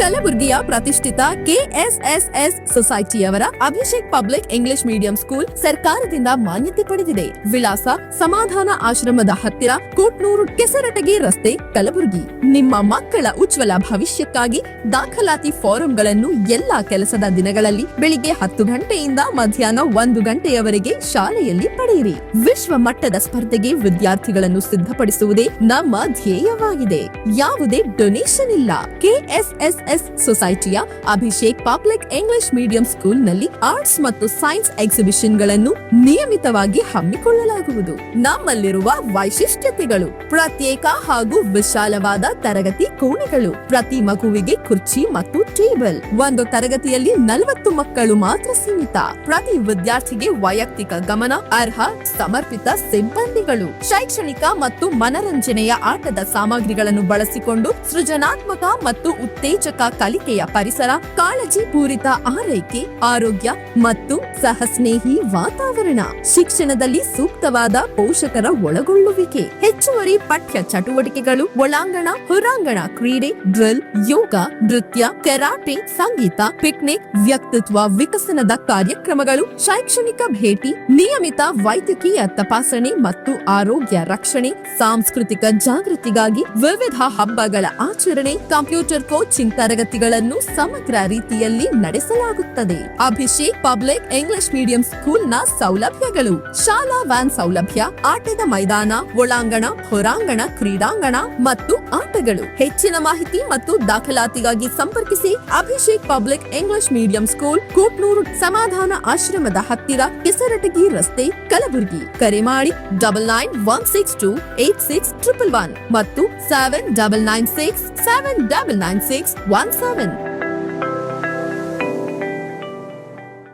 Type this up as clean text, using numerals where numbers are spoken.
ಕಲಬುರಗಿಯ ಪ್ರತಿಷ್ಠಿತ ಕೆಎಸ್ಎಸ್ಎಸ್ ಸೊಸೈಟಿಯವರ Abhishek public English medium school ಸರ್ಕಾರದಿಂದ ಮಾನ್ಯತೆ ಪಡೆದಿದೆ. ವಿಳಾಸ ಸಮಾಧಾನ ಆಶ್ರಮದ ಹತ್ತಿರ, ಕೋಟ್ನೂರು, ಕೆಸರಟಗಿ ರಸ್ತೆ, ಕಲಬುರಗಿ. ನಿಮ್ಮ ಮಕ್ಕಳ ಉಜ್ವಲ ಭವಿಷ್ಯಕ್ಕಾಗಿ ದಾಖಲಾತಿ ಫಾರಂಗಳನ್ನು ಎಲ್ಲಾ ಕೆಲಸದ ದಿನಗಳಲ್ಲಿ ಬೆಳಿಗ್ಗೆ 10 ಗಂಟೆಯಿಂದ ಮಧ್ಯಾಹ್ನ 1 ಗಂಟೆಯವರೆಗೆ ಶಾಲೆಯಲ್ಲಿ ಪಡೆಯಿರಿ. ವಿಶ್ವ ಮಟ್ಟದ ಸ್ಪರ್ಧೆಗೆ ವಿದ್ಯಾರ್ಥಿಗಳನ್ನು ಸಿದ್ಧಪಡಿಸುವುದೇ ನಮ್ಮ ಧ್ಯೇಯವಾಗಿದೆ. ಯಾವುದೇ ಡೊನೇಷನ್ ಇಲ್ಲ. ಕೆಎಸ್ಎಸ್ಎಸ್ ಸೊಸೈಟಿಯ ಅಭಿಷೇಕ್ ಪಬ್ಲಿಕ್ ಇಂಗ್ಲಿಷ್ ಮೀಡಿಯಂ ಸ್ಕೂಲ್ನಲ್ಲಿ ಆರ್ಟ್ಸ್ ಮತ್ತು ಸೈನ್ಸ್ ಎಕ್ಸಿಬಿಷನ್ಗಳನ್ನು ನಿಯಮಿತವಾಗಿ ಹಮ್ಮಿಕೊಳ್ಳಲಾಗುವುದು. ನಮ್ಮಲ್ಲಿರುವ ವೈಶಿಷ್ಟ್ಯತೆಗಳು: ಪ್ರತ್ಯೇಕ ಹಾಗೂ ವಿಶಾಲವಾದ ತರಗತಿ ಕೋಣೆಗಳು, ಪ್ರತಿ ಮಗುವಿಗೆ ಕುರ್ಚಿ ಮತ್ತು ಟೇಬಲ್, ಒಂದು ತರಗತಿಯಲ್ಲಿ 40 ಮಕ್ಕಳು ಮಾತ್ರ ಸೀಮಿತ, ಪ್ರತಿ ವಿದ್ಯಾರ್ಥಿಗೆ ವೈಯಕ್ತಿಕ ಗಮನ, ಅರ್ಹ ಸಮರ್ಪಿತ ಸಿಬ್ಬಂದಿಗಳು, ಶೈಕ್ಷಣಿಕ ಮತ್ತು ಮನರಂಜನೆಯ ಆಟದ ಸಾಮಗ್ರಿಗಳನ್ನು ಬಳಸಿಕೊಂಡು ಸೃಜನಾತ್ಮಕ ಮತ್ತು ಉತ್ತೇಜಕ ಕಲಿಕೆಯ ಪರಿಸರ, ಕಾಳಜಿ ಪೂರಿತ ಆರೈಕೆ, ಆರೋಗ್ಯ ಮತ್ತು ಸಹಸ್ನೇಹಿ ವಾತಾವರಣ, ಶಿಕ್ಷಣದಲ್ಲಿ ಸೂಕ್ತವಾದ ಪೋಷಕರ ಒಳಗೊಳ್ಳುವಿಕೆ, ಹೆಚ್ಚುವರಿ ಪಠ್ಯ ಚಟುವಟಿಕೆಗಳು, ಒಳಾಂಗಣ ಹೊರಾಂಗಣ ಕ್ರೀಡೆ, ಡ್ರಿಲ್, ಯೋಗ, ನೃತ್ಯ, ಕೆರಾಟೆ, ಸಂಗೀತ, ಪಿಕ್ನಿಕ್, ವ್ಯಕ್ತಿತ್ವ ವಿಕಸನದ ಕಾರ್ಯಕ್ರಮಗಳು, ಶೈಕ್ಷಣಿಕ ಭೇಟಿ, ನಿಯಮಿತ ವೈದ್ಯಕೀಯ ತಪಾಸಣೆ ಮತ್ತು ಆರೋಗ್ಯ ರಕ್ಷಣೆ, ಸಾಂಸ್ಕೃತಿಕ ಜಾಗೃತಿಗಾಗಿ ವಿವಿಧ ಹಬ್ಬಗಳ ಆಚರಣೆ, ಕಂಪ್ಯೂಟರ್ ಕೋಚಿಂಗ್ ತರಗತಿಗಳನ್ನು ಸಮಗ್ರ ರೀತಿಯಲ್ಲಿ ನಡೆಸಲಾಗುತ್ತದೆ. ಅಭಿಷೇಕ್ ಪಬ್ಲಿಕ್ ಇಂಗ್ಲಿಷ್ ಮೀಡಿಯಂ ಸ್ಕೂಲ್ನ ಸೌಲಭ್ಯಗಳು: ಶಾಲಾ ವ್ಯಾನ್ ಸೌಲಭ್ಯ, ಆಟದ ಮೈದಾನ, ಒಳಾಂಗಣ ಹೊರಾಂಗಣ ಕ್ರೀಡಾಂಗಣ ಮತ್ತು ಆಟಗಳು. ಹೆಚ್ಚಿನ ಮಾಹಿತಿ ಮತ್ತು ದಾಖಲಾತಿಗಾಗಿ ಸಂಪರ್ಕಿಸಿ Abhishek public English medium school, Kotnur, ಸಮಾಧಾನ ಆಶ್ರಮದ ಹತ್ತಿರ, ಕೆಸರಟಗಿ ರಸ್ತೆ, ಕಲಬುರಗಿ. ಕರೆ ಮಾಡಿ 9916286111 ಮತ್ತು 7996799617.